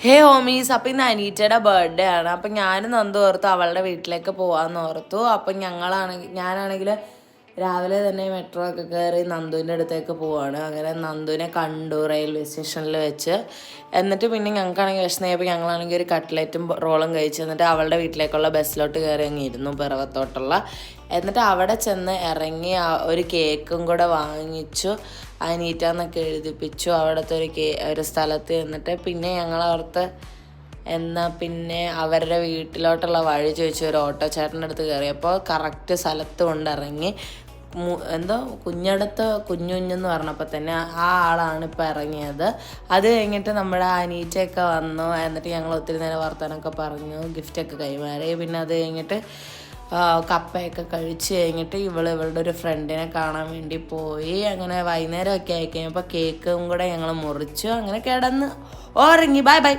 ഹേ homies, അപ്പം ഇന്ന് അനീറ്റയുടെ birthday ആണ്. അപ്പം ഞാനും നന്ദു ഓർത്തു അവളുടെ വീട്ടിലേക്ക് പോകാമെന്ന് ഓർത്തു. അപ്പം ഞാനാണെങ്കിൽ രാവിലെ തന്നെ മെട്രോ ഒക്കെ കയറി നന്ദുവിൻ്റെ അടുത്തേക്ക് പോവാണ്. അങ്ങനെ നന്ദുവിനെ കണ്ടു റെയിൽവേ സ്റ്റേഷനിൽ വെച്ച്. എന്നിട്ട് പിന്നെ ഞങ്ങൾക്കാണെങ്കിൽ വിശന്നപ്പോൾ ഞങ്ങളാണെങ്കിൽ ഒരു കട്ട്ലറ്റും റോളും കഴിച്ചു. എന്നിട്ട് അവളുടെ വീട്ടിലേക്കുള്ള ബസ്സിലോട്ട് കയറി അങ്ങ് ഇരുന്നു, പിറവത്തോട്ടുള്ള. എന്നിട്ട് അവിടെ ചെന്ന് ഇറങ്ങി ഒരു കേക്കും കൂടെ വാങ്ങിച്ചു. അനീറ്റ എന്നൊക്കെ എഴുതിപ്പിച്ചു അവിടുത്തെ ഒരു സ്ഥലത്ത്. എന്നിട്ട് പിന്നെ ഞങ്ങളവിടുത്തെ എന്നാൽ പിന്നെ അവരുടെ വീട്ടിലോട്ടുള്ള വഴി ചോദിച്ചു ഒരു ഓട്ടോ ചേട്ടൻ്റെ അടുത്ത് കയറിയപ്പോൾ കറക്റ്റ് സ്ഥലത്ത് കൊണ്ടിറങ്ങി. എന്തോ കുഞ്ഞെന്ന് പറഞ്ഞപ്പോൾ തന്നെ ആ ആളാണ് ഇപ്പോൾ ഇറങ്ങിയത്. അത് കഴിഞ്ഞിട്ട് നമ്മുടെ അനീറ്റയൊക്കെ വന്നു. എന്നിട്ട് ഞങ്ങൾ ഒത്തിരി നേരം വർത്തമാനമൊക്കെ പറഞ്ഞു, ഗിഫ്റ്റൊക്കെ കൈമാറി. പിന്നെ അത് കഴിഞ്ഞിട്ട് കപ്പയൊക്കെ കഴിച്ച് കഴിഞ്ഞിട്ട് ഇവളുടെ ഒരു ഫ്രണ്ടിനെ കാണാൻ വേണ്ടി പോയി. അങ്ങനെ വൈകുന്നേരമൊക്കെ ആയി കഴിഞ്ഞപ്പോൾ കേക്കും കൂടെ ഞങ്ങൾ മുറിച്ചു. അങ്ങനെ കിടന്ന് ഉറങ്ങി. Bye bye.